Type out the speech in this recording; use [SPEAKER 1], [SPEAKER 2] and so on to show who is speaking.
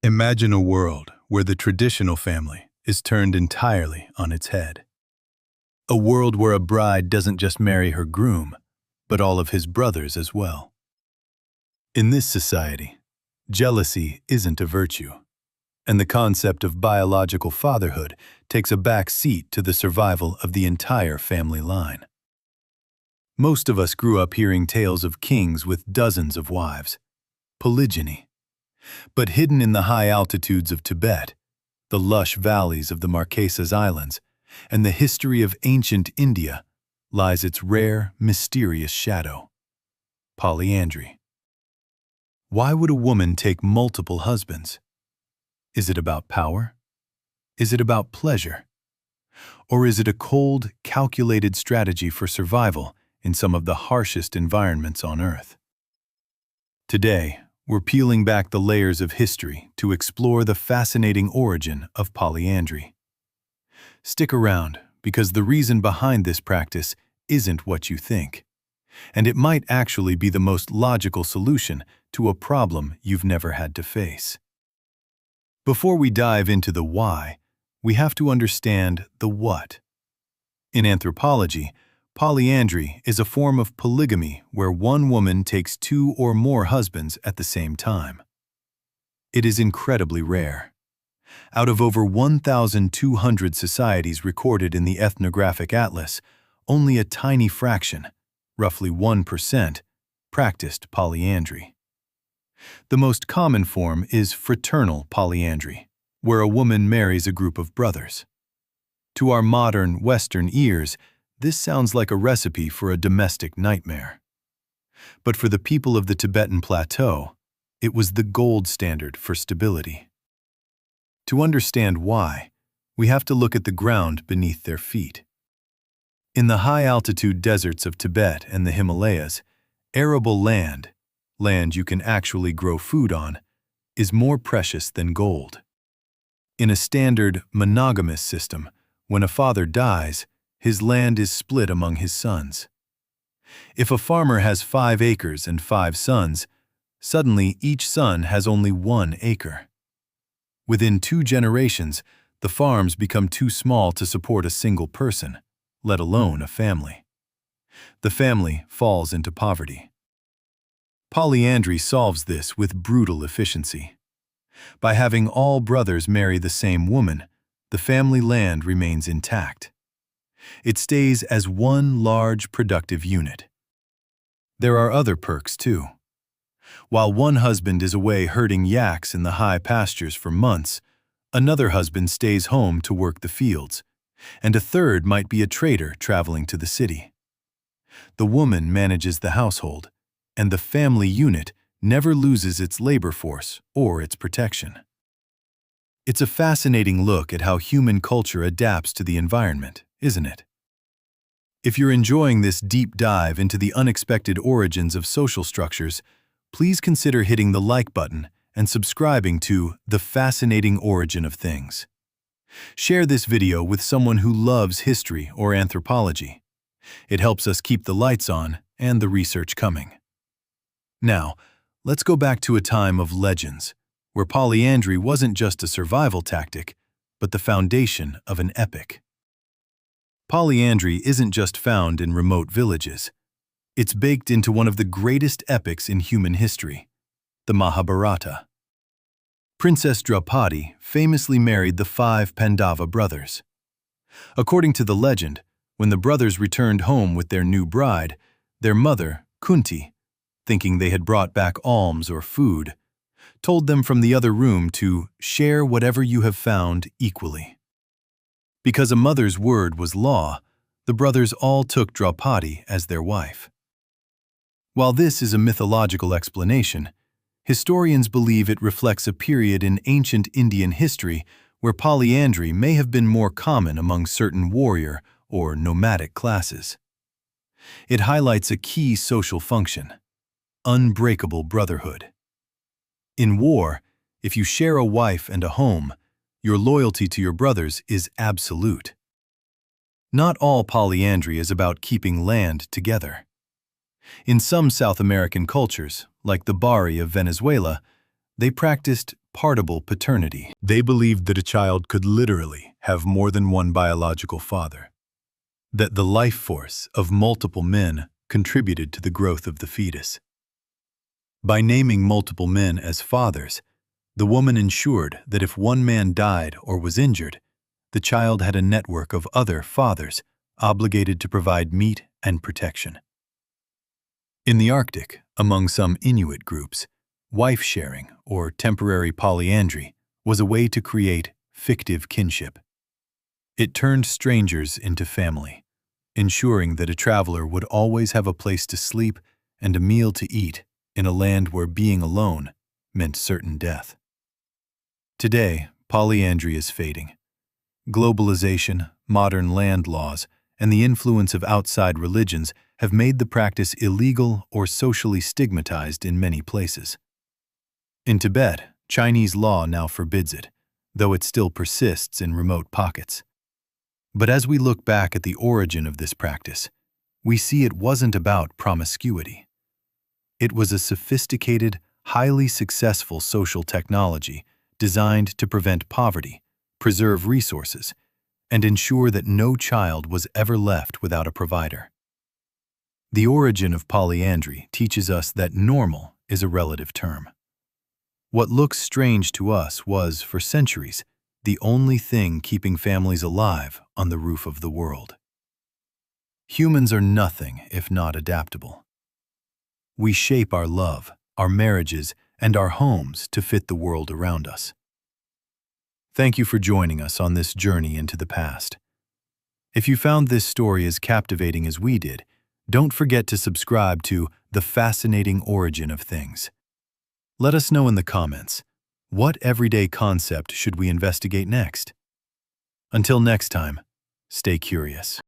[SPEAKER 1] Imagine a world where the traditional family is turned entirely on its head. A world where a bride doesn't just marry her groom, but all of his brothers as well. In this society, jealousy isn't a virtue, and the concept of biological fatherhood takes a back seat to the survival of the entire family line. Most of us grew up hearing tales of kings with dozens of wives, polygyny. But hidden in the high altitudes of Tibet, the lush valleys of the Marquesas Islands, and the history of ancient India lies its rare, mysterious shadow: polyandry. Why would a woman take multiple husbands? Is it about power? Is it about pleasure? Or is it a cold, calculated strategy for survival in some of the harshest environments on Earth? Today, we're peeling back the layers of history to explore the fascinating origin of polyandry. Stick around, because the reason behind this practice isn't what you think, and it might actually be the most logical solution to a problem you've never had to face. Before we dive into the why, we have to understand the what. In anthropology, polyandry is a form of polygamy where one woman takes two or more husbands at the same time. It is incredibly rare. Out of over 1,200 societies recorded in the Ethnographic Atlas, only a tiny fraction, roughly 1%, practiced polyandry. The most common form is fraternal polyandry, where a woman marries a group of brothers. To our modern, Western ears, this sounds like a recipe for a domestic nightmare. But for the people of the Tibetan plateau, it was the gold standard for stability. To understand why, we have to look at the ground beneath their feet. In the high-altitude deserts of Tibet and the Himalayas, arable land you can actually grow food on, is more precious than gold. In a standard, monogamous system, when a father dies, his land is split among his sons. If a farmer has 5 acres and 5 sons, suddenly each son has only 1 acre. Within 2 generations, the farms become too small to support a single person, let alone a family. The family falls into poverty. Polyandry solves this with brutal efficiency. By having all brothers marry the same woman, the family land remains intact. It stays as one large productive unit. There are other perks too. While one husband is away herding yaks in the high pastures for months, another husband stays home to work the fields, and a third might be a trader traveling to the city. The woman manages the household, and the family unit never loses its labor force or its protection. It's a fascinating look at how human culture adapts to the environment, isn't it? If you're enjoying this deep dive into the unexpected origins of social structures, please consider hitting the like button and subscribing to The Fascinating Origin of Things. Share this video with someone who loves history or anthropology. It helps us keep the lights on and the research coming. Now, let's go back to a time of legends, where polyandry wasn't just a survival tactic, but the foundation of an epic. Polyandry isn't just found in remote villages. It's baked into one of the greatest epics in human history, the Mahabharata. Princess Draupadi famously married the 5 Pandava brothers. According to the legend, when the brothers returned home with their new bride, their mother, Kunti, thinking they had brought back alms or food, told them from the other room to share whatever you have found equally. Because a mother's word was law, the brothers all took Draupadi as their wife. While this is a mythological explanation, historians believe it reflects a period in ancient Indian history where polyandry may have been more common among certain warrior or nomadic classes. It highlights a key social function: unbreakable brotherhood. In war, if you share a wife and a home, your loyalty to your brothers is absolute. Not all polyandry is about keeping land together. In some South American cultures, like the Bari of Venezuela, they practiced Partible Paternity. They believed that a child could literally have more than one biological father, that the life force of multiple men contributed to the growth of the fetus. By naming multiple men as fathers, the woman ensured that if one man died or was injured, the child had a network of other fathers obligated to provide meat and protection. In the Arctic, among some Inuit groups, wife-sharing or temporary polyandry was a way to create fictive kinship. It turned strangers into family, ensuring that a traveler would always have a place to sleep and a meal to eat in a land where being alone meant certain death. Today, polyandry is fading. Globalization, modern land laws, and the influence of outside religions have made the practice illegal or socially stigmatized in many places. In Tibet, Chinese law now forbids it, though it still persists in remote pockets. But as we look back at the origin of this practice, we see it wasn't about promiscuity. It was a sophisticated, highly successful social technology designed to prevent poverty, preserve resources, and ensure that no child was ever left without a provider. The origin of polyandry teaches us that normal is a relative term. What looks strange to us was, for centuries, the only thing keeping families alive on the roof of the world. Humans are nothing if not adaptable. We shape our love, our marriages, and our homes to fit the world around us. Thank you for joining us on this journey into the past. If you found this story as captivating as we did, don't forget to subscribe to The Fascinating Origin of Things. Let us know in the comments, what everyday concept should we investigate next? Until next time, stay curious.